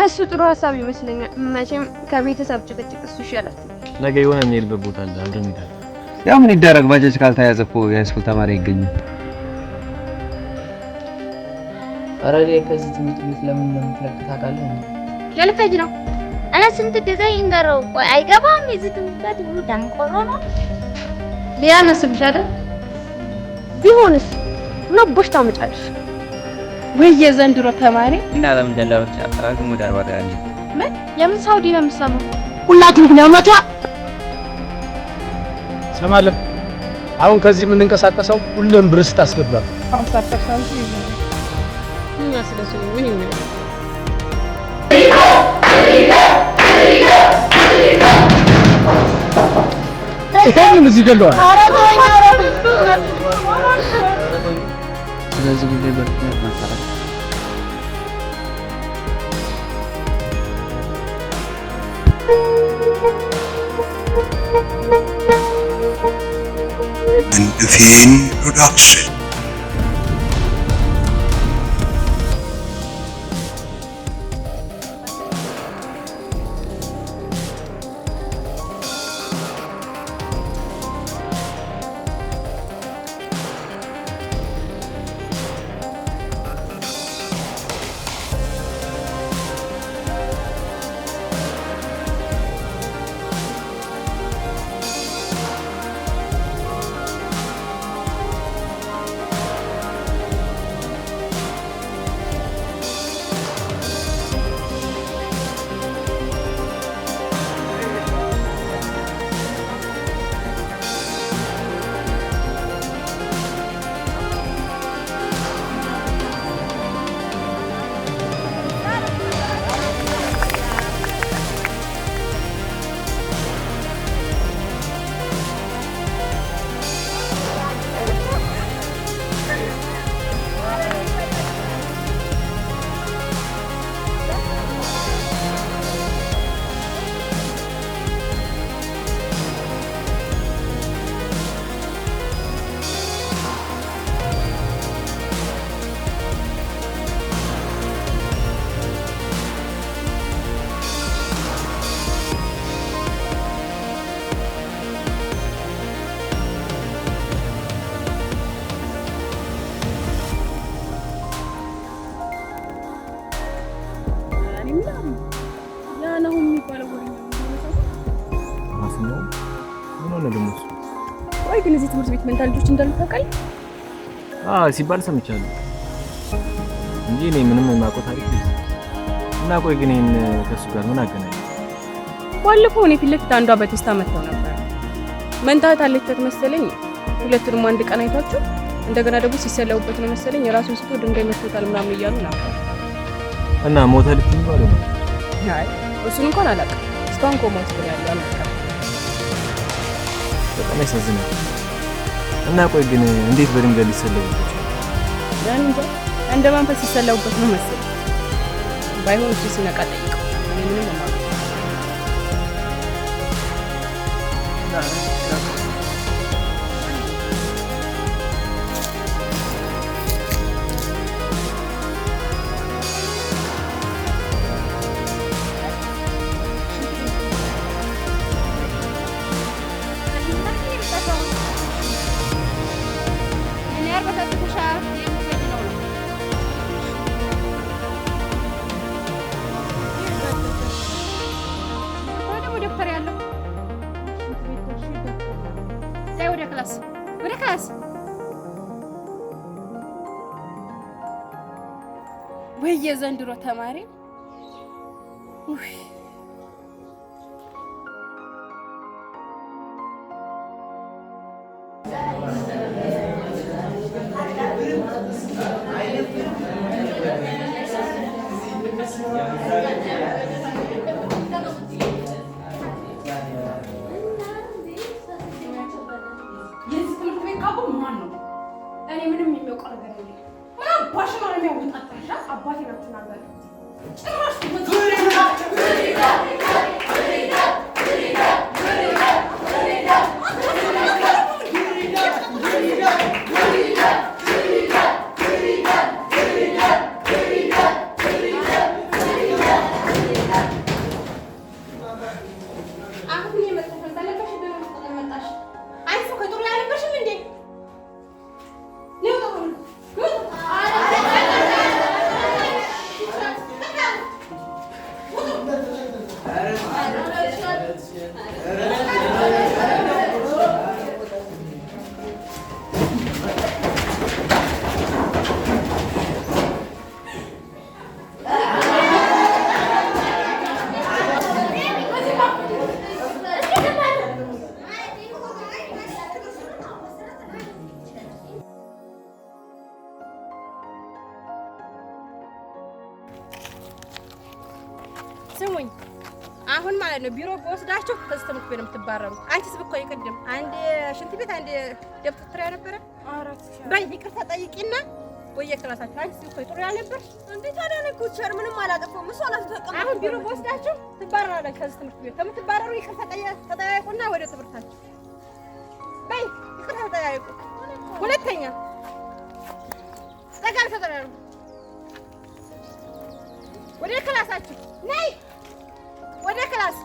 እሱ ጥሩ ሐሳብ ይመስለኛል። መቼም ከቤተሰብ ጭቅጭቅ እሱ ይሻላል። ነገ የሆነ የሚሄድበት ቦታ አለ አብረን እንሄዳለን። ያው ምን ይደረግ ባጃጅ ካልተያዘ እኮ የሃይስኩል ተማሪ አይገኝም። ኧረ ከዚህ ትምህርት ቤት ለምን እንደምትለቅ ታውቃለህ? ለልፈጅ ነው እኔ ስንት ጊዜ ይንገረው ቆይ አይገባም። የዚህ ትምህርት ሁሉ ዳንቆሮ ነው። ሊያነስብሽ አይደል? ቢሆንስ ነው ቦሽታ መጫለሽ ወይ የዘንድሮ ተማሪ እና ለምን ደላሎች አጠራቅም ወደ 40 ያለ ምን የምን ሳውዲ ነው የምሰማው? ሁላችሁም ነው መጣ ሰማለህ። አሁን ከዚህ የምንንቀሳቀሰው ሁሉም ብር ስታስገባ 50% ይዘው ምን ያስደሱ ምን ይሆናል? ሁሉም እዚህ ገለዋል። ስለዚህ ጉዳይ በፍጥነት ማጣራት Film Production. ግን እዚህ ትምህርት ቤት ሜንታል ልጆች እንዳሉ ታውቃለህ? ሲባል ሰምቻለሁ እንጂ እኔ ምንም የማውቀው ታሪክ የለም። እና ቆይ ግን ይሄን ከሱ ጋር ምን አገናኘ? ባለፈው እኔ ፊት ለፊት አንዷ በቴስታ መጥተው ነበር። መንታት አለቻት መሰለኝ። ሁለቱንም አንድ ቀን አይቷቸው እንደገና ደግሞ ሲሰለውበት ነው መሰለኝ የራሱን ስቶ ድንጋይ መጥቶታል ምናምን እያሉ ነበር። እና ሞተ ልትይ ነው አይደል? አይ እሱን እንኳን አላውቅም። እስካሁን ኮማ ውስጥ ያለው አልመጣም። በጣም ያሳዝናል። እና ቆይ ግን እንዴት በድንጋይ ሊሰለውበት ይችላል? ያን እንጃ እንደ መንፈስ ሲሰለውበት ነው መሰለኝ። ባይሆን እሱ ሲነቃ ጠይቀው። እኔ ምንም አማውቅ ወይ የዘንድሮ ተማሪ ስሙኝ አሁን ማለት ነው ቢሮ በወስዳችሁ ከዚህ ትምህርት ቤት የምትባረሩ። አንቺስ ብኮ ይቀድም አንድ ሽንት ቤት አንድ ደብተር ያነበረ በይ ይቅርታ ጠይቂና ወየ ክላሳችሁ አንቺስ ብኮ ጥሩ ያልነበር እንዴ ታዲያ ነው ኩቸር ምንም አላጠፋም። እሱ አላተቀም። አሁን ቢሮ በወስዳችሁ ትባረራላችሁ ከዚህ ትምህርት ቤት። ከምትባረሩ ይቅርታ ተጠያይቁና ወደ ትምህርታችሁ በይ ይቅርታ ተጠያይቁ። ሁለተኛ ተጋር ተጠራሩ ወደ ክላሳችሁ ነይ ወደ ክላስ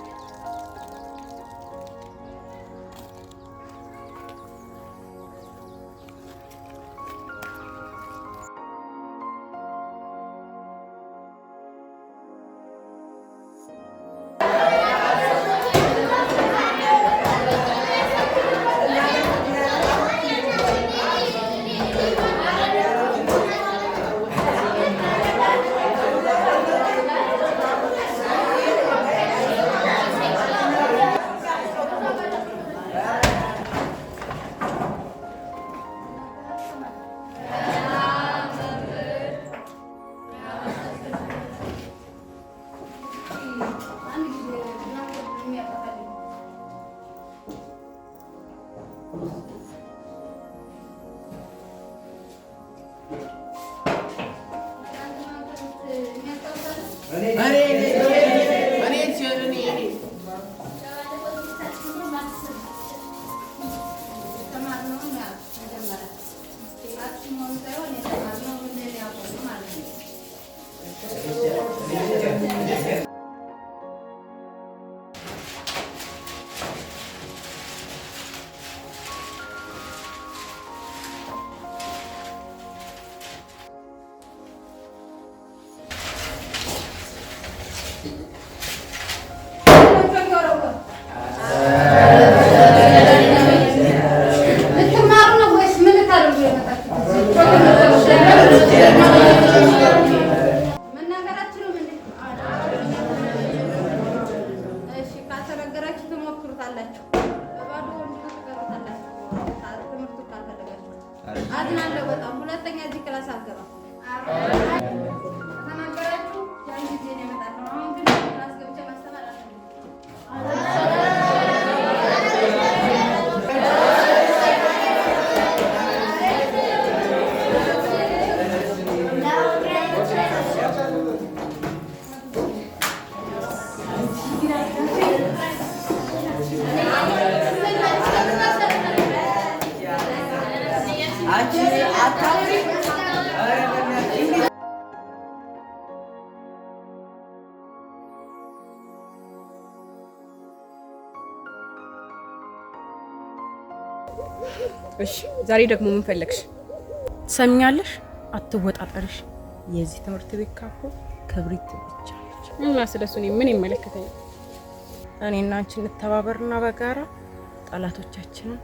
እሺ ዛሬ ደግሞ ምን ፈለግሽ? ሰምኛለሽ? አትወጣጣሪሽ። የዚህ ትምህርት ቤት ካፖ ክብሪት ብቻ ነች እና ስለሱ ምን ይመለከተኛል? እኔና አንቺ እንተባበርና በጋራ ጠላቶቻችንን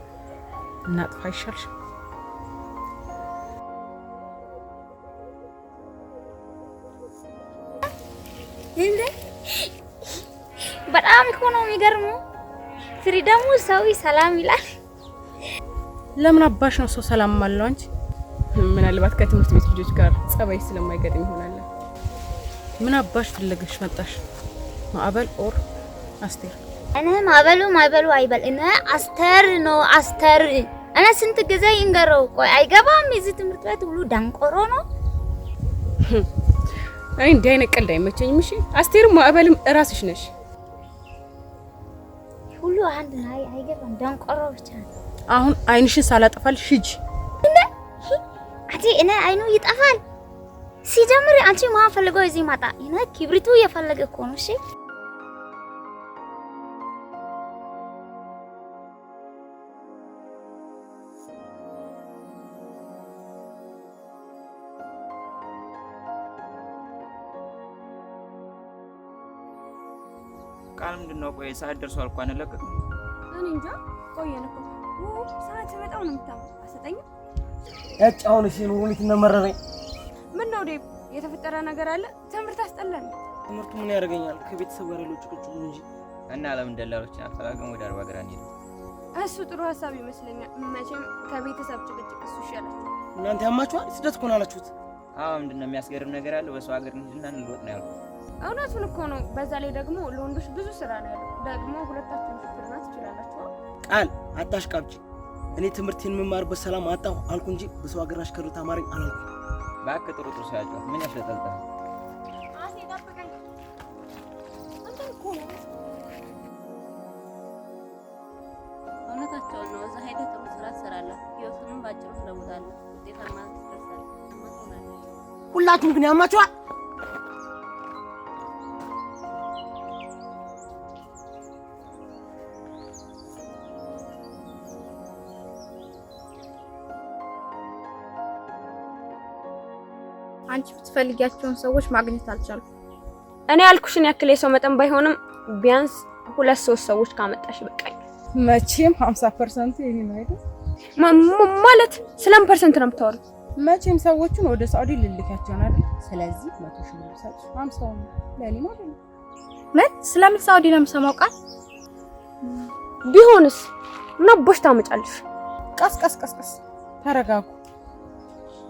እናጥፋ ይሻልሽ። እንዴ በጣም እኮ ነው የሚገርመው። ፍሪደሙ ሰው ሰላም ይላል። ለምን አባሽ ነው ሰው ሰላም ማለት አንቺ? ምናልባት ከትምህርት ቤት ልጆች ጋር ጸባይ ስለማይገጥም ይሆናል። ምን አባሽ ፍለገሽ መጣሽ? ማዕበል ኦር አስቴር? እኔ ማዕበሉ አይበል። እኔ አስቴር ነው አስቴር። እኔ ስንት ጊዜ ይንገረው ቆይ አይገባም። እዚህ ትምህርት ቤት ሁሉ ዳንቆሮ ነው። አይ እንዴ አይነት ቀልድ አይመቸኝም። እሺ አስቴርም ማዕበልም እራስሽ ነሽ። ሁሉ አንድ ላይ አይገባም። ዳንቆሮ ብቻ ነው። አሁን አይንሽን ሳላጠፋልሽ ሂጂ። አንቺ እኔ አይኑ ይጠፋል ሲጀምር። አንቺ ማን ፈልገው እዚህ ማጣ? እኔ ክብሪቱ የፈለገ እኮ ነው። እሺ ቃል ምንድነው? ቆይ ሰዓት ደርሷል እኮ አንለቀቅም። እኔ እንጃ ቆየን እኮ ሰዓት በጣም ነው የምታምረው። አሰጠኝ ያጫውን እሺ ኑሩ ልትነመረረኝ። ምን ነው ዴብ የተፈጠረ ነገር አለ? ትምህርት አስጠላኝ። ትምህርቱ ምን ያደርገኛል? ከቤተሰብ ጋር ያለው ጭቅጭቅ እንጂ እና ለምን ደላሎችን አፈላልገን ወደ አርባ ሀገር አንሄድም? እሱ ጥሩ ሀሳብ ይመስለኛል። መቼም ከቤተሰብ ጭቅጭቅ እሱ ይሻላል። እናንተ ያማችኋል። ስደት እኮ ነው ያላችሁት። አዎ ምንድነው የሚያስገርም ነገር አለ? በሰው ሀገር እንሂድና እንልወጥ ነው ያልኩት። እውነቱን እኮ ነው። በዛ ላይ ደግሞ ለወንዶች ብዙ ስራ ነው ያለው። ደግሞ ሁለታችሁም ሹፍርና ትችላላችሁ። ቃል አታሽቃብጪ። እኔ ትምህርቴን የምማርበት ሰላም አጣሁ አልኩ እንጂ በሰው ሀገር አሽከር ተማሪኝ አላልኩም። እባክህ ጥሩ ጥሩ ሳያጫወት ምን ያሽለጠልጣል? አሴ ጠብቀኝ። አንተ እኮ ነው እውነታቸውን ነው። እዛ ሄደህ ጥሩ ስራ ትሰራለህ። ህይወቱንም ባጭሩ ትለውጣለህ። ውጤታማ ትደርሳለህ። ሁላችሁም ግን ያማችኋል። አንቺ ብትፈልጊያቸውን ሰዎች ማግኘት አልቻልኩም። እኔ ያልኩሽን ያክል የሰው መጠን ባይሆንም ቢያንስ 2-3 ሰዎች ካመጣሽ በቃኝ። መቼም 50% የኔ ነው አይደል? ማለት ስለምን ፐርሰንት ነው የምታወሩት? መቼም ሰዎቹን ወደ ሳውዲ ልልካቸው ነው አይደል? ስለዚህ 100,000 ብር ሰጥ 50 ነው ለኔ ማለት ነው። ምን ስለምን ሳውዲ ነው የምሰማው? ቃል ቢሆንስ ምን አቦሽ ታመጫለሽ? ቀስ ተረጋጉ።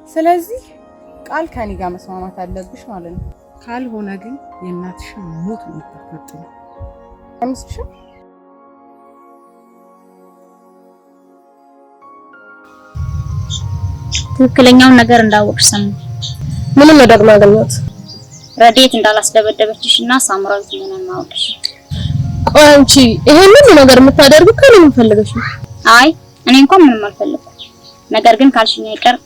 ስለዚህ ቃል ከኔ ጋር መስማማት አለብሽ ማለት ነው። ካልሆነ ግን የእናትሽን ሞት ነው የምትፈጥነው። አይመስልሽም? ትክክለኛውን ነገር እንዳወቅሽ ሰሙ። ምንም ነገር ማገኘት ረዴት እንዳላስደበደበችሽና ሳምራዊት መሆኗን ማወቅሽ። ቆይ አንቺ ይሄንን ነገር የምታደርጉ ከኔ ምን ፈልገሽ ነው? አይ እኔ እንኳን ምንም አልፈልኩም። ነገር ግን ካልሽኝ አይቀር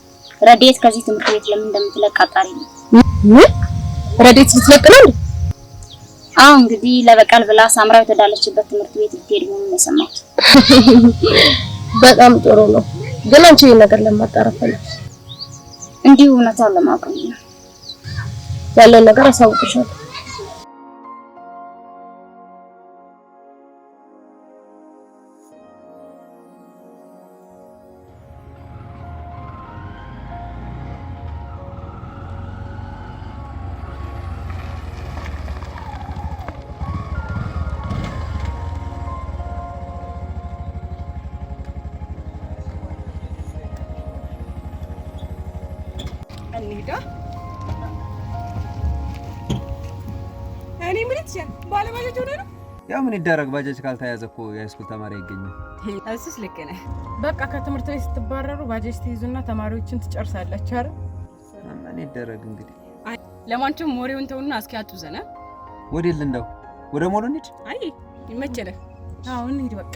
ረዴት ከዚህ ትምህርት ቤት ለምን እንደምትለቅ አጣሪ ነው። ምን ረዴት ልትለቅ ነው እንዴ? አዎ እንግዲህ ለበቀል ብላ ሳምራዊት ወዳለችበት ትምህርት ቤት ልትሄድ መሆኑን የሰማሁት። በጣም ጥሩ ነው። ግን አንቺ ይሄን ነገር ለማጣራት ፈልገሽ እንዲሁ እውነታውን ለማወቅ ነው። ያለው ነገር አሳውቅሻለሁ። እንሂዳ። እኔ ምን ይችላል ባለባጃጅ ሆነ ነው? ያው ምን ይደረግ ባጃጅ ካልተያዘ እኮ የሃይስኩል ተማሪ አይገኝም። እሱስ ልክ ነህ። በቃ ከትምህርት ቤት ስትባረሩ ባጃጅ ትይዙና ተማሪዎችን ትጨርሳላችሁ አይደል? ምን ይደረግ እንግዲህ። ለማንኛውም ወሬውን ተውና እስኪ አትዘና። ወዴት ልንደው? ወደ ሞሎ እንሂድ። አይ ይመቸናል። አዎ እንሂድ በቃ።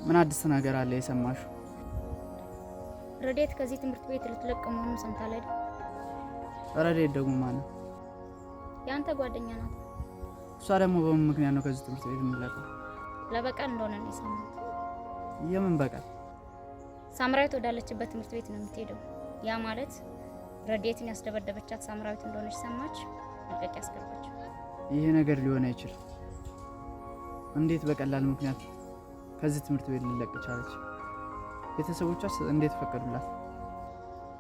ምን አዲስ ነገር አለ የሰማሽው? ረዴት ከዚህ ትምህርት ቤት ልትለቅ መሆኑን ሰምታለህ አይደል? ረዴት ደግሞ ማለት ያንተ ጓደኛ ናት። እሷ ደግሞ በምን ምክንያት ነው ከዚህ ትምህርት ቤት የምትለቀው? ለበቀል እንደሆነ ነው የሰማሁት። የምን በቀል? ሳምራዊት ወዳለችበት ትምህርት ቤት ነው የምትሄደው። ያ ማለት ረዴትን ያስደበደበቻት ሳምራዊት እንደሆነች ሰማች፣ መልቀቅ ያስገባች። ይሄ ነገር ሊሆን አይችልም። እንዴት በቀላል ምክንያት ከዚህ ትምህርት ቤት ልለቅ ቻለች? ቤተሰቦቿስ እንዴት ፈቀዱላት?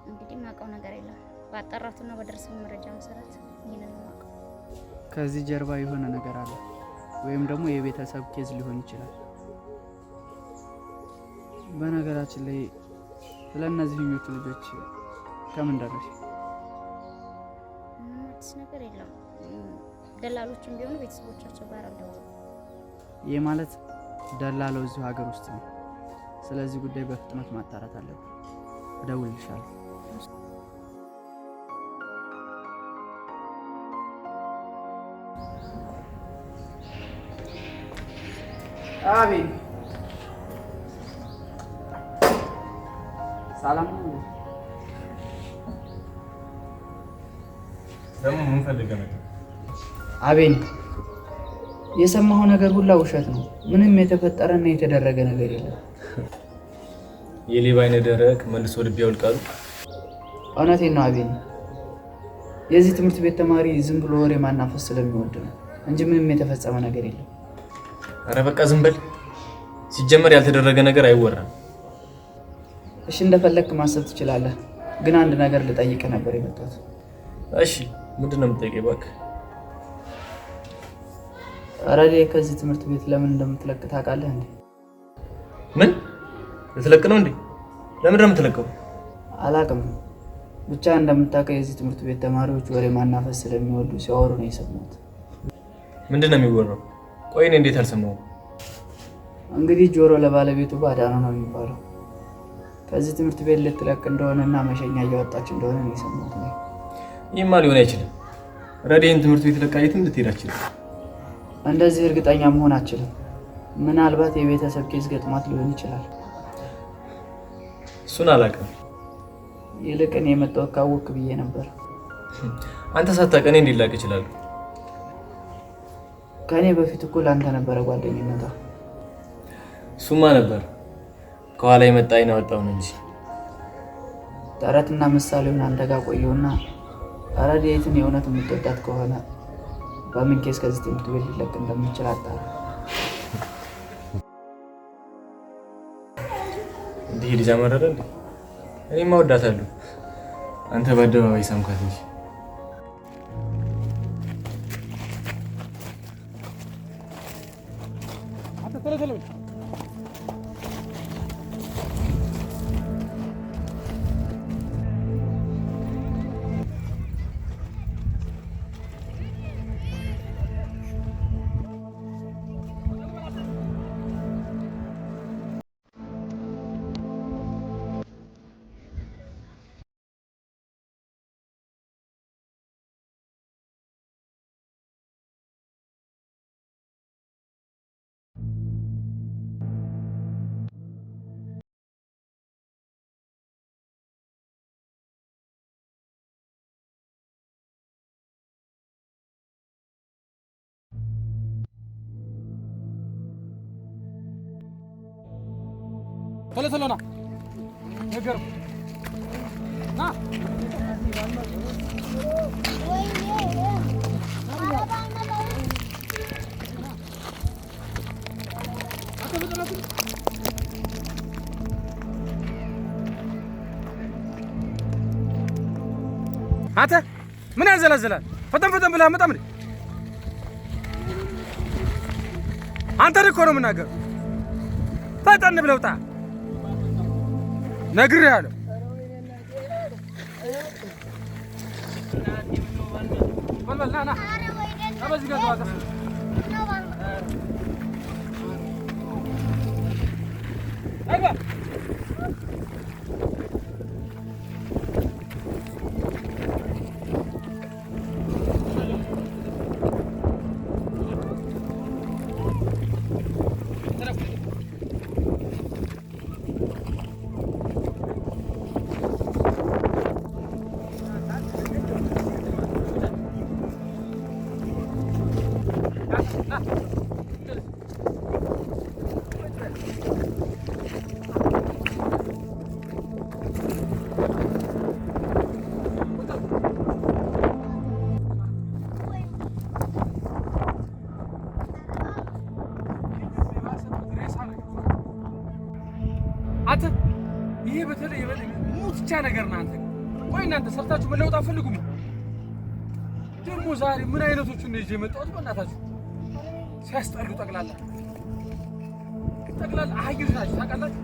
እንግዲህ ማውቀው ነገር የለም። ባጣራቱና በደረሰኝ መረጃ መሰረት ይሄንን ነው ማውቀው። ከዚህ ጀርባ የሆነ ነገር አለ፣ ወይም ደግሞ የቤተሰብ ኬዝ ሊሆን ይችላል። በነገራችን ላይ ስለነዚህኞቹ ልጆች ከምን ደረሽ? ምንም አዲስ ነገር የለም። ደላሎችም ቢሆኑ ቤተሰቦቻቸው ጋር አልደወሉ። ይህ ማለት ደላለው እዚሁ ሀገር ውስጥ ነው። ስለዚህ ጉዳይ በፍጥነት ማጣራት አለብን። እደውልልሻለሁ። አቤት። ሰላም ነው? ደግሞ ምን ፈልገህ ነው? አቤን፣ የሰማኸው ነገር ሁላ ውሸት ነው። ምንም የተፈጠረና የተደረገ ነገር የለም። የሌባ አይነ ደረቅ መልሶ ልብ ያውልቃሉ። እውነቴን ነው አቤን። የዚህ ትምህርት ቤት ተማሪ ዝም ብሎ ወሬ ማናፈስ ስለሚወድ ነው እንጂ ምንም የተፈጸመ ነገር የለም። አረ በቃ ዝም በል። ሲጀመር ያልተደረገ ነገር አይወራም። እሺ እንደፈለግክ ማሰብ ትችላለህ፣ ግን አንድ ነገር ልጠይቅህ ነበር የመጣሁት። እሺ ምንድነው የምትጠይቀኝ? እባክህ ረዴ ከዚህ ትምህርት ቤት ለምን እንደምትለቅ ታውቃለህ እንዴ? ምን? ልትለቅ ነው እንዴ? ለምን የምትለቀው? አላቅም ብቻ እንደምታውቀው የዚህ ትምህርት ቤት ተማሪዎች ወሬ ማናፈስ ስለሚወዱ ሲያወሩ ነው የሰማሁት። ምንድነው የሚወራው? ቆይ እኔ እንዴት አልሰማሁም? እንግዲህ ጆሮ ለባለቤቱ ባዳ ነው የሚባለው። ከዚህ ትምህርት ቤት ልትለቅ እንደሆነና መሸኛ እያወጣች እንደሆነ ነው የሰማሁት። ይህማ ሊሆን አይችልም። ረዲን ትምህርት ቤት ለቃ የትም ልትሄድ አትችልም። እንደዚህ እርግጠኛ መሆን አትችልም። ምናልባት የቤተሰብ ኬዝ ገጥሟት ሊሆን ይችላል። እሱን አላውቅም። ይልቅ እኔ የመጣሁት ካወቅክ ብዬ ነበር። አንተ ሳታውቅ እኔ እንዴት ላውቅ እችላለሁ? ከእኔ በፊት እኮ ለአንተ ነበረ ጓደኝነቷ። እሱማ ነበር ከኋላ የመጣ አይን አወጣው ነው እንጂ። ተረትና ምሳሌውን አንተ ጋር ቆየውና ረዲትን የእውነት የምትወዳት ከሆነ በምን ኬስ ከዚህ ትምህርት ቤት ሊለቅ እንደምችል አጣራ። እንዲህ ልጅ አመረረ እንዴ? እኔማ እወዳታለሁ። አንተ በአደባባይ ሳምካት እንጂ። ቶሎ ና ነገር ና አንተ ምን ያዘላዘላል? ፈጠን ፈጠን ብለህ አመጣም እንዴ? አንተ እኮ ነው የምናገረው። ፈጠን ብለህ ውጣ ነግሬሃለሁ። በል ና በዚህ ጋር ተዋጣ። አይባ አንተ ይሄ በተለይ ሙትቻ ነገር ነው። አንተ ወይ እናንተ ሰርታችሁ መለወጥ አትፈልጉም? ደግሞ ዛሬ ምን አይነቶቹን ነው ይዤ የመጣሁት? በእናታችሁ ሲያስጠሉ ጠቅላላ አህዮች ናችሁ ታውቃላችሁ።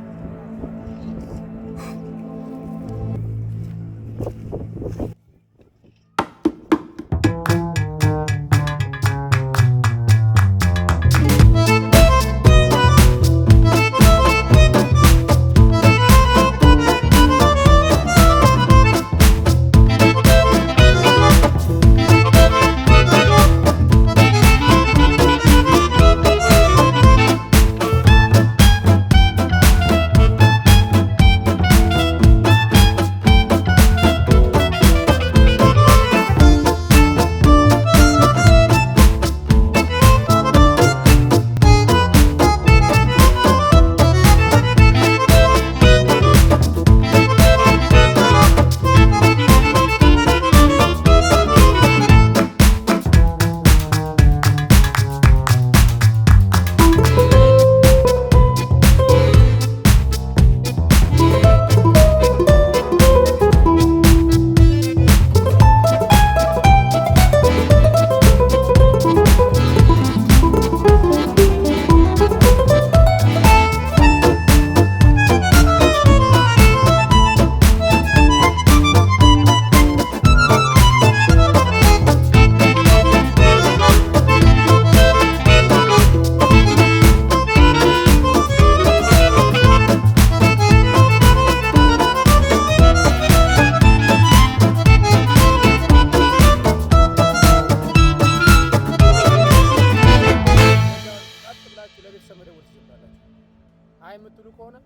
የምትሉ ከሆነ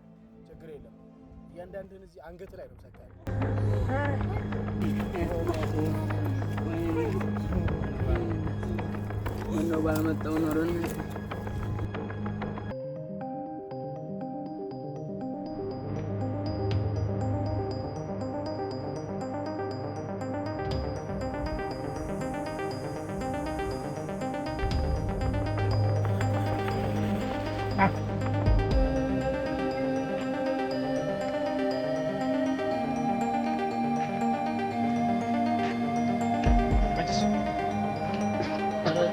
ችግር የለም። እያንዳንድህን እዚህ አንገት ላይ ነው ሰካለ ምነው ባለመጣው ኖሮ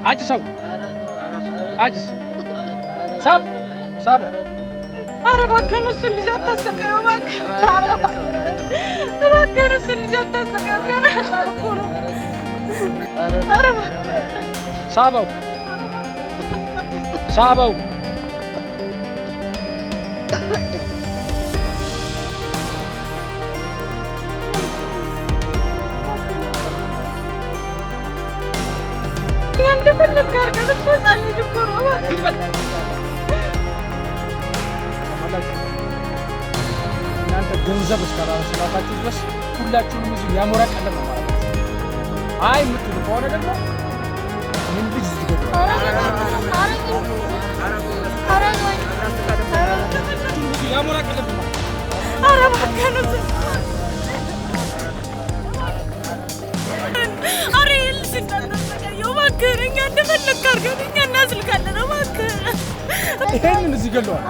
አጭሰው አጭስ ሳብ ሳብ ኧረ እባክህ እሱን ልጅ አታሰቃየው እባክህ እባክህ እሱን ልጅ አታሰቃየው ገና እኮ ነው ኧረ ሳበው ሳበው እንደፈለግ አድርገህ ልትወጣል ልጅ እኮ ነው እናንተ ገንዘብ እስካላችሁ ድረስ ሁላችሁንም እዚህ ያሞራ ቀለም ነው ማለት ነው። አይ የምትሉ ከሆነ ደግሞ ምን ልጅ እዚህ ገባ ያሞራ ቀለም ነው። ኧረ እባክህ ኧረ ይልሽ እንዳታሰቃየው እባክህ እኛ እንደፈለግ አድርገን እኛ እናስልካለን እባክህ ይሄንን እዚህ ገለዋል።